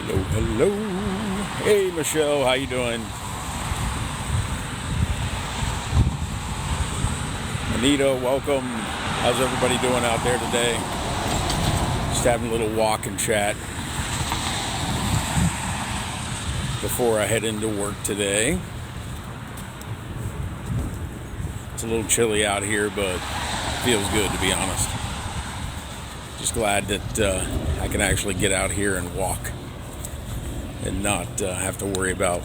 Hello, hello. Hey, Michelle, how you doing? Anita, welcome. How's everybody doing out there today? Just having a little walk and chat before I head into work today. It's a little chilly out here, but it feels good, to be honest. Just glad that I can actually get out here and walk and not have to worry about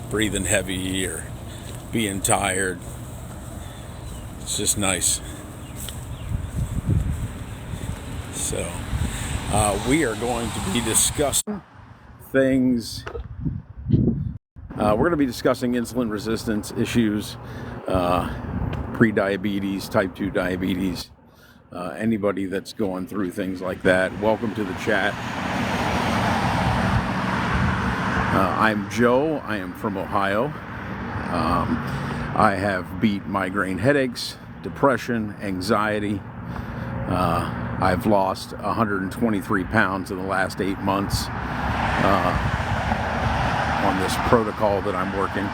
breathing heavy or being tired. It's just nice. So we are going to be discussing things. We're going to be discussing insulin resistance issues, pre-diabetes, type 2 diabetes, anybody that's going through things like that. Welcome to the chat. I'm Joe. I am from Ohio. I have beat migraine headaches, depression, anxiety. I've lost 123 pounds in the last 8 months on this protocol that I'm working.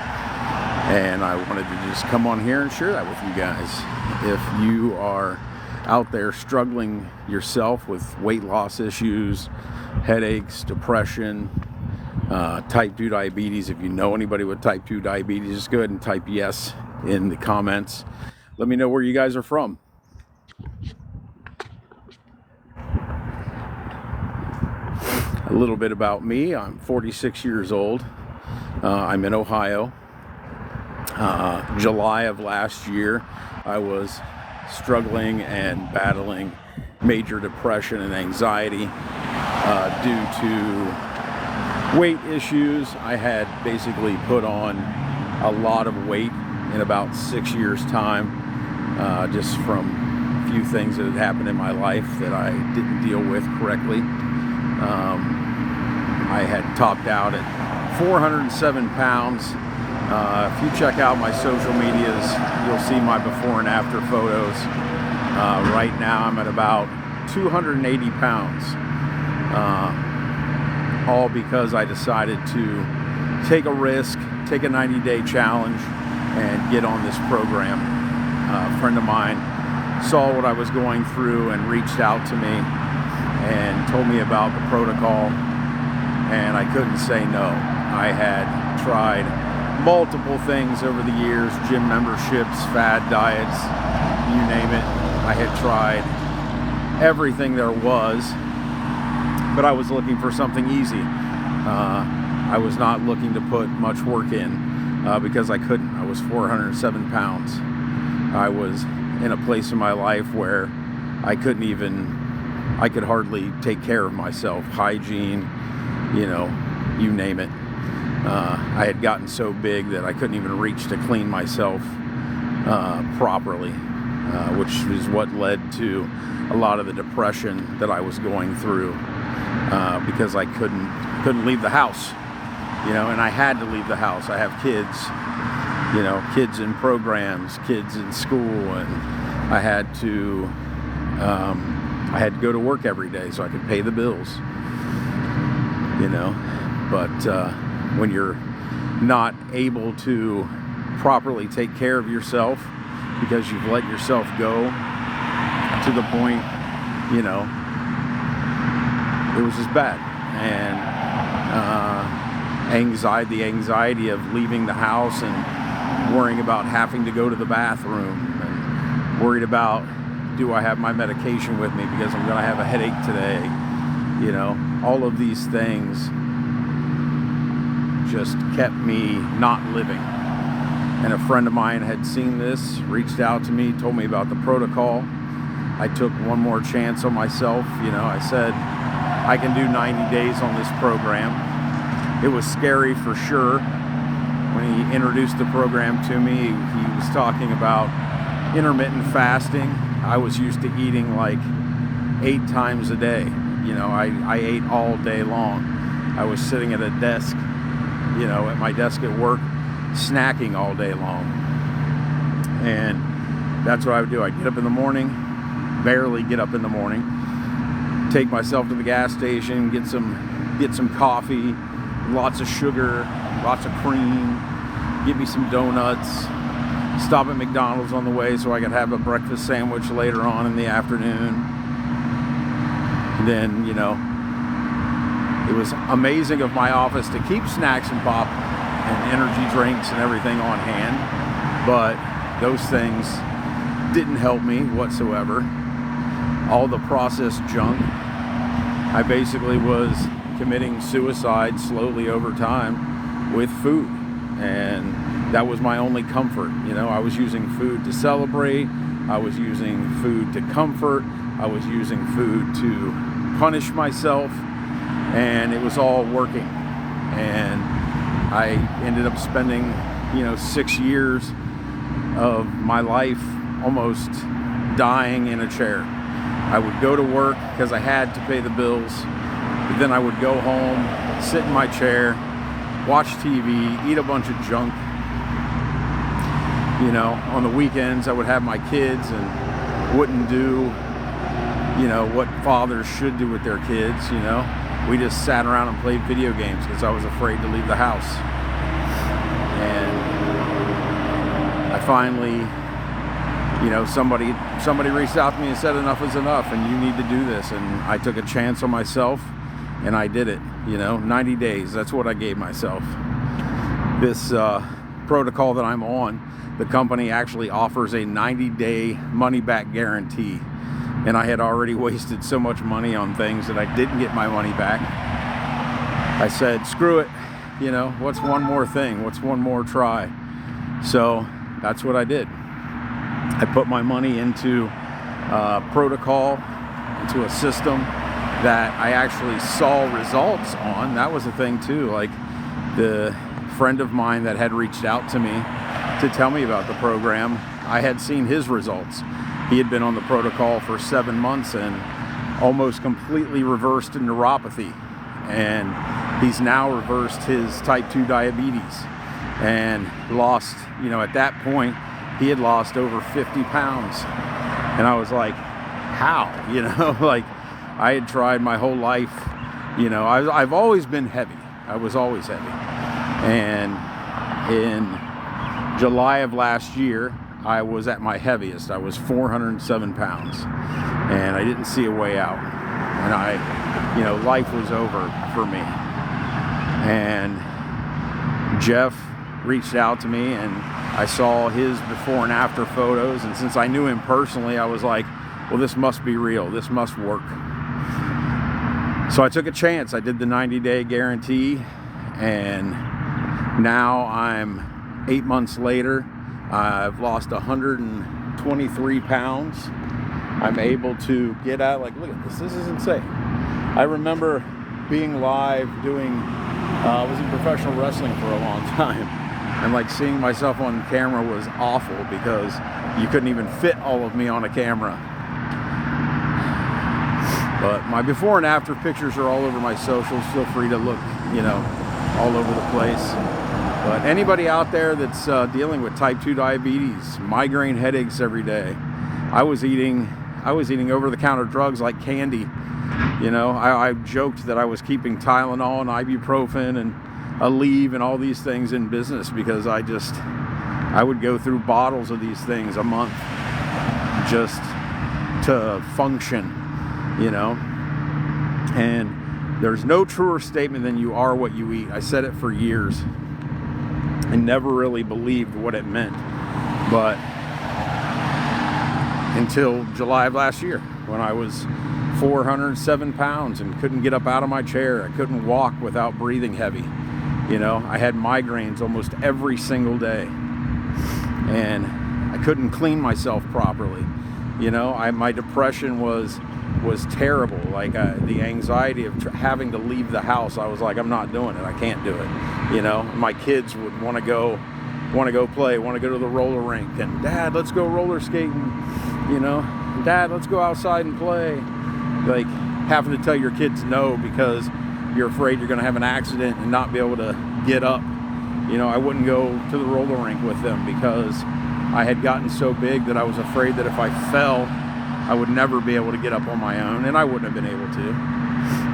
And I wanted to just come on here and share that with you guys. If you are out there struggling yourself with weight loss issues, headaches, depression, type 2 diabetes, if you know anybody with type 2 diabetes, just go ahead and type yes in the comments. Let me know where you guys are from. A little bit about me. I'm 46 years old. I'm in Ohio. July of last year, I was struggling and battling major depression and anxiety due to weight issues. I had basically put on a lot of weight in about 6 years' time, just from a few things that had happened in my life that I didn't deal with correctly. I had topped out at 407 pounds. If you check out my social medias, you'll see my before and after photos. Right now I'm at about 280 pounds. All because I decided to take a risk, take a 90-day challenge, and get on this program. A friend of mine saw what I was going through and reached out to me and told me about the protocol, and I couldn't say no. I had tried multiple things over the years, gym memberships, fad diets, you name it. I had tried everything there was, but I was looking for something easy. I was not looking to put much work in because I couldn't. I was 407 pounds. I was in a place in my life where I could hardly take care of myself. Hygiene, you name it. I had gotten so big that I couldn't even reach to clean myself properly, which is what led to a lot of the depression that I was going through. Because I couldn't leave the house, and I had to leave the house. I have kids, kids in programs, kids in school, and I had to go to work every day so I could pay the bills, But when you're not able to properly take care of yourself because you've let yourself go to the point, it was just bad. And the anxiety of leaving the house and worrying about having to go to the bathroom and worried about, do I have my medication with me because I'm going to have a headache today? All of these things just kept me not living. And a friend of mine had seen this, reached out to me, told me about the protocol. I took one more chance on myself. I said, I can do 90 days on this program. It was scary for sure. When he introduced the program to me, he was talking about intermittent fasting. I was used to eating like 8 times a day. I ate all day long. I was sitting at a desk, at my desk at work, snacking all day long. And that's what I would do. I'd get up in the morning, barely get up in the morning, take myself to the gas station, get some get some coffee, lots of sugar, lots of cream, get me some donuts, stop at McDonald's on the way so I could have a breakfast sandwich later on in the afternoon. And then, you know, it was amazing of my office to keep snacks and pop and energy drinks and everything on hand, but those things didn't help me whatsoever. All the processed junk. I basically was committing suicide slowly over time with food, and that was my only comfort. You know, I was using food to celebrate, I was using food to comfort, I was using food to punish myself, and it was all working. And I ended up spending, you know, 6 years of my life almost dying in a chair. I would go to work because I had to pay the bills, but then I would go home, sit in my chair, watch TV, eat a bunch of junk. You know, on the weekends I would have my kids and wouldn't do, you know, what fathers should do with their kids. You know, we just sat around and played video games because I was afraid to leave the house. And I finally, you know, somebody reached out to me and said enough is enough and you need to do this. And I took a chance on myself and I did it. You know, 90 days, that's what I gave myself. This protocol that I'm on, the company actually offers a 90-day money-back guarantee. And I had already wasted so much money on things that I didn't get my money back. I said, screw it. You know, what's one more thing? What's one more try? So that's what I did. I put my money into protocol, into a system that I actually saw results on. That was a thing too. Like, the friend of mine that had reached out to me to tell me about the program, I had seen his results. He had been on the protocol for 7 months and almost completely reversed in neuropathy. And he's now reversed his type 2 diabetes and lost, you know, at that point, he had lost over 50 pounds. And I was like, how? You know, like, I had tried my whole life. You know, I've always been heavy. I was always heavy. And in July of last year, I was at my heaviest. I was 407 pounds. And I didn't see a way out. And you know, life was over for me. And Jeff reached out to me and I saw his before and after photos. And since I knew him personally, I was like, well, this must be real. This must work. So I took a chance. I did the 90-day guarantee, and now I'm 8 months later. I've lost 123 pounds. I'm able to get out. Like, look at this. This is insane. I remember being live doing, I was in professional wrestling for a long time. And like seeing myself on camera was awful because you couldn't even fit all of me on a camera. But my before and after pictures are all over my socials. Feel free to look, you know, all over the place. But anybody out there that's dealing with type 2 diabetes, migraine headaches every day, I was eating over-the-counter drugs like candy. You know, I joked that I was keeping Tylenol and ibuprofen and Aleve and all these things in business because I would go through bottles of these things a month just to function. You know, and there's no truer statement than you are what you eat. I said it for years and never really believed what it meant, but until July of last year when I was 407 pounds and couldn't get up out of my chair. I couldn't walk without breathing heavy. You know, I had migraines almost every single day and I couldn't clean myself properly. You know, my depression was terrible. Like the anxiety of having to leave the house, I was like, I'm not doing it. I can't do it. You know, my kids would want to go play, want to go to the roller rink, and Dad, let's go roller skating. You know, Dad, let's go outside and play. Like having to tell your kids no because you're afraid you're going to have an accident and not be able to get up. You know, I wouldn't go to the roller rink with them because I had gotten so big that I was afraid that if I fell, I would never be able to get up on my own, and I wouldn't have been able to.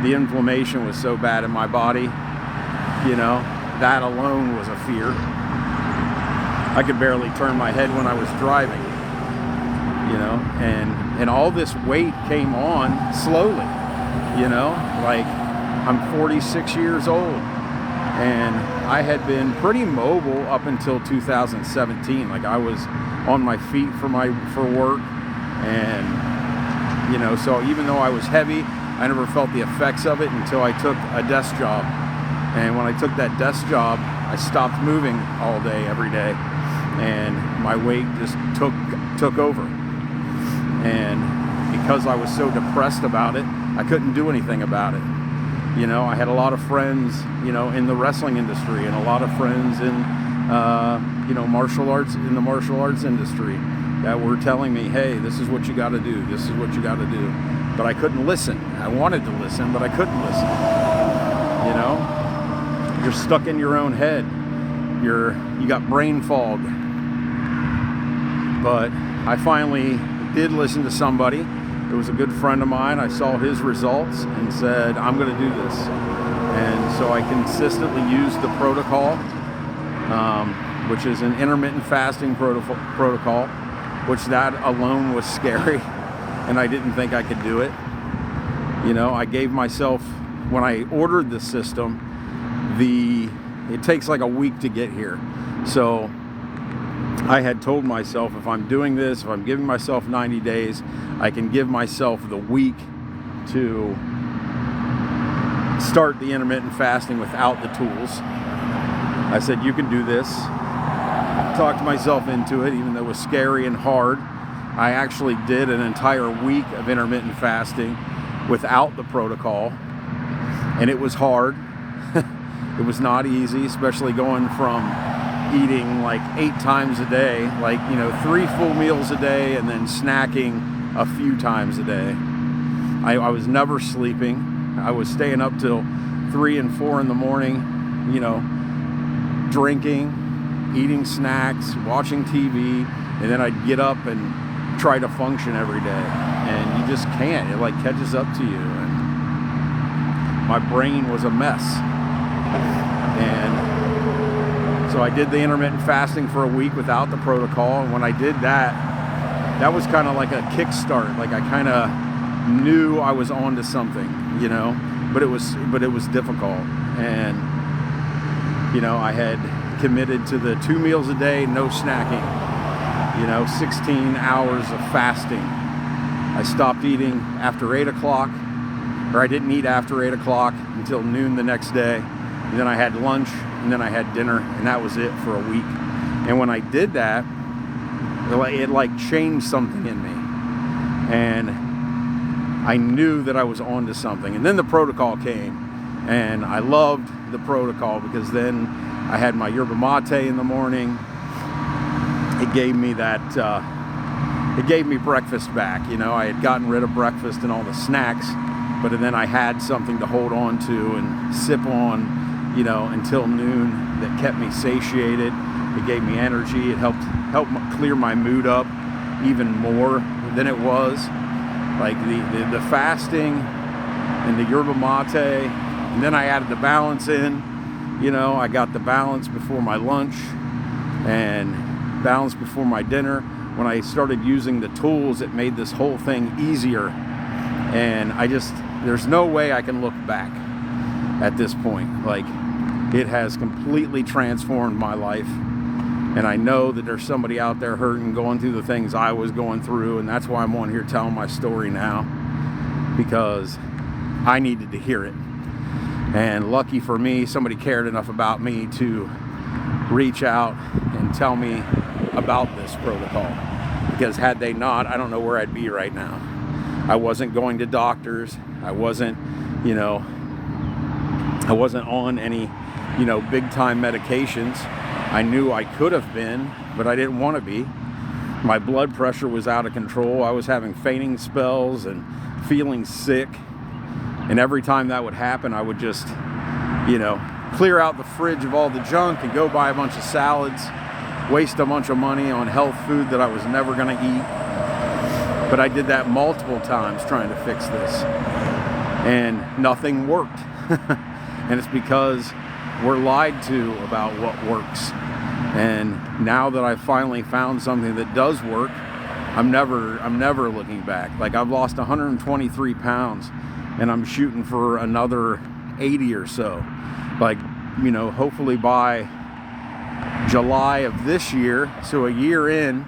the inflammation was so bad in my body, you know, that alone was a fear. I could barely turn my head when I was driving, you know, and all this weight came on slowly, you know, like I'm 46 years old and I had been pretty mobile up until 2017. Like I was on my feet for work, and, you know, so even though I was heavy, I never felt the effects of it until I took a desk job. And when I took that desk job, I stopped moving all day, every day, and my weight just took over. And because I was so depressed about it, I couldn't do anything about it. You know, I had a lot of friends, you know, in the wrestling industry, and a lot of friends in, you know, martial arts industry that were telling me, hey, this is what you got to do. This is what you got to do. But I couldn't listen. I wanted to listen, but I couldn't listen. You know, you're stuck in your own head. You got brain fog. But I finally did listen to somebody. It was a good friend of mine. I saw his results and said, I'm going to do this. And so I consistently used the protocol, which is an intermittent fasting protocol, which that alone was scary. And I didn't think I could do it. You know, I gave myself, when I ordered the system, it takes like a week to get here. So I had told myself, if I'm doing this, if I'm giving myself 90 days, I can give myself the week to start the intermittent fasting without the tools. I said, you can do this. Talked myself into it, even though it was scary and hard. I actually did an entire week of intermittent fasting without the protocol, and it was hard. It was not easy, especially going from eating like 8 times a day, like, you know, 3 full meals a day, and then snacking a few times a day. I was never sleeping. I was staying up till 3 and 4 in the morning, you know, drinking, eating snacks, watching TV, and then I'd get up and try to function every day. And you just can't. It like catches up to you. And my brain was a mess. And so I did the intermittent fasting for a week without the protocol. And when I did that, that was kind of like a kickstart. Like I kind of knew I was onto something, you know, but it was difficult. And, you know, I had committed to the 2 meals a day, no snacking, you know, 16 hours of fasting. I stopped eating after 8 o'clock, or I didn't eat after 8 o'clock until noon the next day. And then I had lunch, and then I had dinner, and that was it for a week. And when I did that, it like changed something in me. And I knew that I was onto something. And then the protocol came, and I loved the protocol because then I had my yerba mate in the morning. It gave me that, it gave me breakfast back. You know, I had gotten rid of breakfast and all the snacks, but then I had something to hold on to and sip on, you know, until noon that kept me satiated. It gave me energy. It helped clear my mood up even more than it was. Like the fasting and the yerba mate, and then I added the balance in. You know, I got the balance before my lunch and balance before my dinner. When I started using the tools, it made this whole thing easier. And there's no way I can look back at this point. Like, it has completely transformed my life. And I know that there's somebody out there hurting, going through the things I was going through. And that's why I'm on here telling my story now, because I needed to hear it. And lucky for me, somebody cared enough about me to reach out and tell me about this protocol. Because had they not, I don't know where I'd be right now. I wasn't going to doctors. I wasn't, you know, I wasn't on any, you know, big time medications. I knew I could have been, but I didn't want to be. My blood pressure was out of control. I was having fainting spells and feeling sick. And every time that would happen, I would just, you know, clear out the fridge of all the junk and go buy a bunch of salads, waste a bunch of money on health food that I was never going to eat. But I did that multiple times trying to fix this. and nothing worked. And it's because we're lied to about what works. And now that I've finally found something that does work, I'm never looking back. Like, I've lost 123 pounds and I'm shooting for another 80 or so. Like, you know, hopefully by July of this year, so a year in,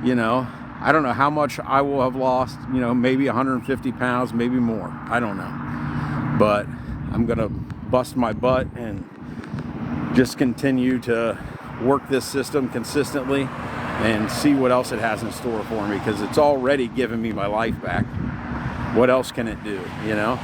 you know, I don't know how much I will have lost, you know, maybe 150 pounds, maybe more. I don't know. But I'm gonna bust my butt and just continue to work this system consistently and see what else it has in store for me, because it's already given me my life back. What else can it do, you know?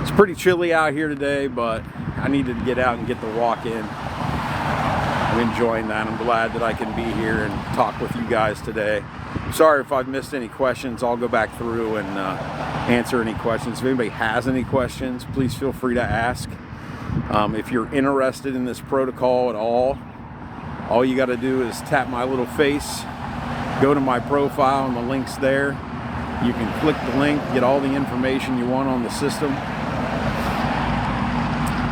It's pretty chilly out here today, but I needed to get out and get the walk in. I'm enjoying that. I'm glad that I can be here and talk with you guys today. Sorry if I've missed any questions. I'll go back through and answer any questions. If anybody has any questions, please feel free to ask. If you're interested in this protocol at all you got to do is tap my little face, go to my profile, and the link's there. You can click the link, get all the information you want on the system.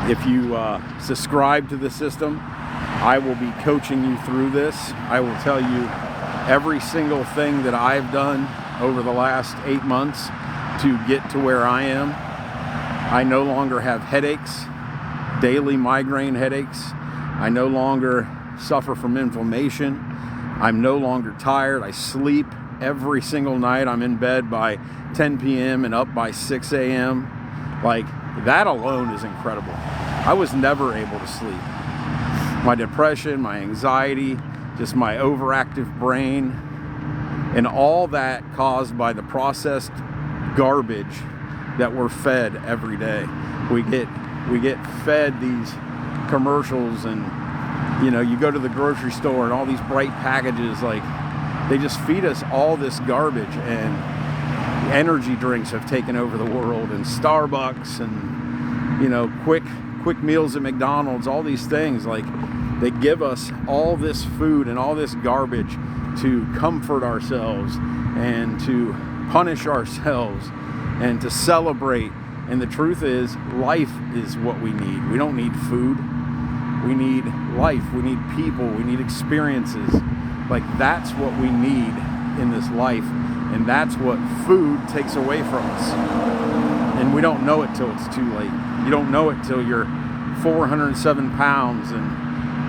If you subscribe to the system, I will be coaching you through this. I will tell you every single thing that I've done over the last 8 months to get to where I am. I no longer have headaches, daily migraine headaches. I no longer suffer from inflammation. I'm no longer tired. I sleep every single night. I'm in bed by 10 p.m. and up by 6 a.m. Like, that alone is incredible. I was never able to sleep. My depression, my anxiety, just my overactive brain, and all that caused by the processed garbage that we're fed every day. We get fed these commercials, and you know, you go to the grocery store and all these bright packages, like, they just feed us all this garbage. And energy drinks have taken over the world, and Starbucks, and you know, quick meals at McDonald's, all these things, like, they give us all this food and all this garbage to comfort ourselves and to punish ourselves and to celebrate. And the truth is, life is what we need. We don't need food. We need life. We need people. We need experiences. Like, that's what we need in this life. And that's what food takes away from us. And we don't know it till it's too late. You don't know it till you're 407 pounds and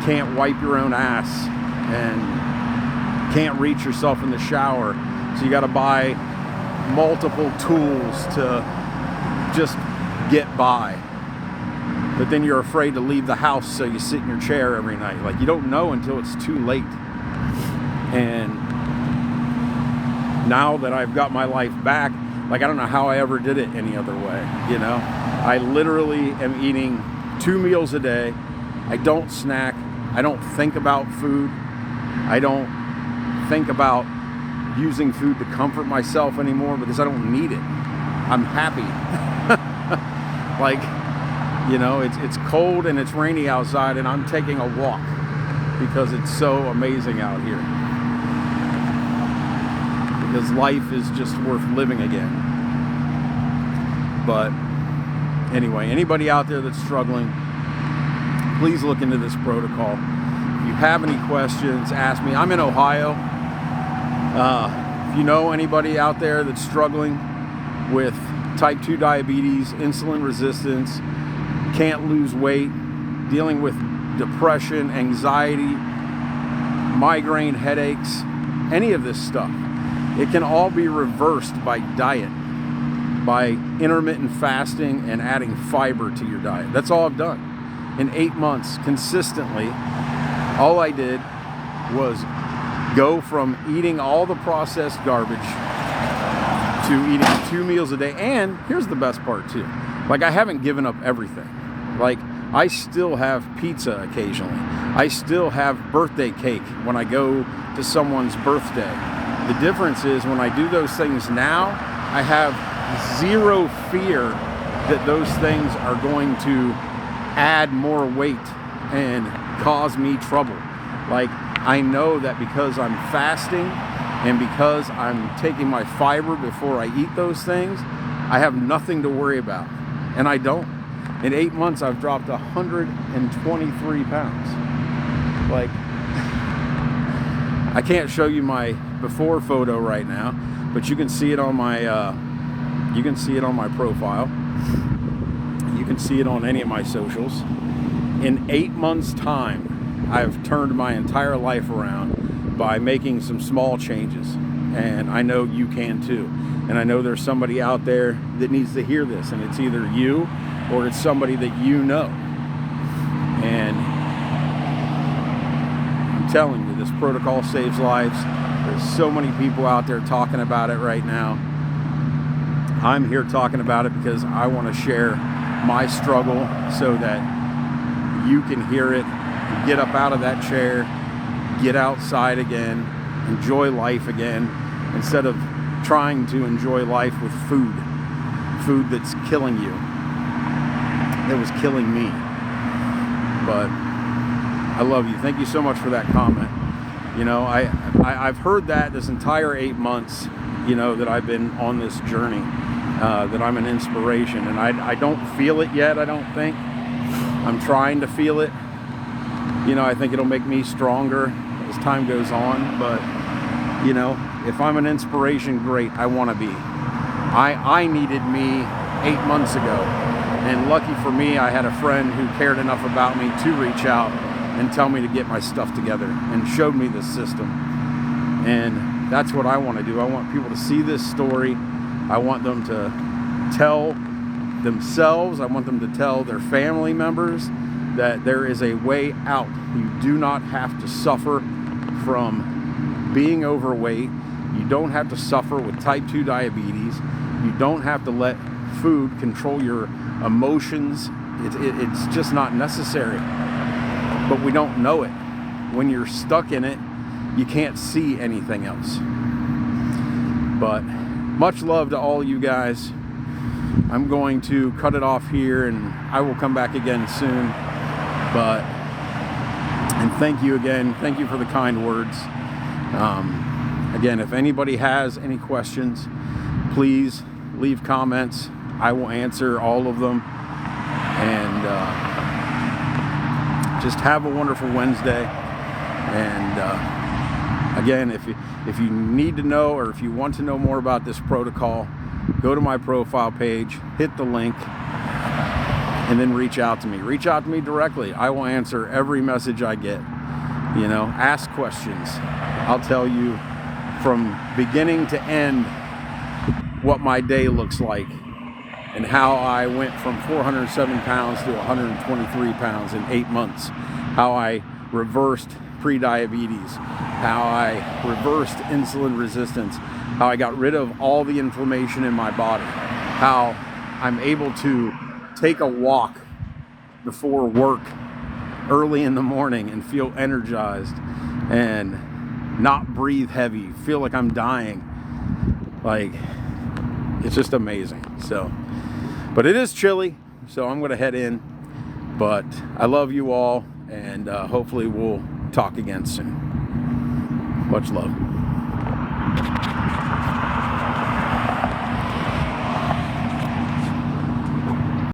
can't wipe your own ass and can't reach yourself in the shower. So you got to buy multiple tools to just get by. But then you're afraid to leave the house, so you sit in your chair every night. Like, you don't know until it's too late. And now that I've got my life back, like, I don't know how I ever did it any other way, you know? I literally am eating 2 meals a day. I don't snack. I don't think about food. I don't think about using food to comfort myself anymore, because I don't need it. I'm happy. Like, you know, it's cold and it's rainy outside, and I'm taking a walk because it's so amazing out here. Because life is just worth living again. But anyway, anybody out there that's struggling, please look into this protocol. If you have any questions, ask me. I'm in Ohio. If you know anybody out there that's struggling with type 2 diabetes, insulin resistance, can't lose weight, dealing with depression, anxiety, migraine headaches, any of this stuff, it can all be reversed by diet, by intermittent fasting and adding fiber to your diet. That's all I've done. In 8 months, consistently, all I did was go from eating all the processed garbage to eating 2 meals a day. And here's the best part too. Like, I haven't given up everything. Like, I still have pizza occasionally. I still have birthday cake when I go to someone's birthday. The difference is, when I do those things now, I have zero fear that those things are going to add more weight and cause me trouble. Like, I know that because I'm fasting And because I'm taking my fiber before I eat those things, I have nothing to worry about. And I don't. In 8 months, I've dropped 123 pounds. Like, I can't show you my before photo right now, but you can see it on my profile. You can see it on any of my socials. In 8 months' time, I've turned my entire life around by making some small changes. And I know you can too. And I know there's somebody out there that needs to hear this, and it's either you or it's somebody that you know. And I'm telling you, this protocol saves lives. There's so many people out there talking about it right now. I'm here talking about it because I want to share my struggle so that you can hear it, get up out of that chair, get outside again, enjoy life again, instead of trying to enjoy life with food that's killing you, that was killing me. But I love you. Thank you so much for that comment. You know, I've heard that this entire 8 months, you know, that I've been on this journey, that I'm an inspiration, and I don't feel it yet. I don't think. I'm trying to feel it. You know, I think it'll make me stronger as time goes on, but you know, if I'm an inspiration, great, I want to be. I needed me 8 months ago, and lucky for me, I had a friend who cared enough about me to reach out and tell me to get my stuff together and showed me the system. And that's what I want to do. I want people to see this story. I want them to tell themselves, I want them to tell their family members that there is a way out. You do not have to suffer from being overweight. You don't have to suffer with type 2 diabetes. You don't have to let food control your emotions. It's just not necessary. But we don't know it. When you're stuck in it, you can't see anything else. But much love to all you guys. I'm going to cut it off here, and I will come back again soon. And thank you again. Thank you for the kind words. Again, if anybody has any questions, please leave comments. I will answer all of them. And just have a wonderful Wednesday. And again, if you need to know, or if you want to know more about this protocol, go to my profile page, hit the link, and then reach out to me. Reach out to me directly. I will answer every message I get. You know, ask questions. I'll tell you from beginning to end what my day looks like and how I went from 407 pounds to 123 pounds in 8 months. How I reversed pre-diabetes. How I reversed insulin resistance. How I got rid of all the inflammation in my body. How I'm able to take a walk before work early in the morning and feel energized and not breathe heavy, feel like I'm dying. Like, it's just amazing. So, but it is chilly, so I'm gonna head in. But I love you all, and hopefully we'll talk again soon. Much love.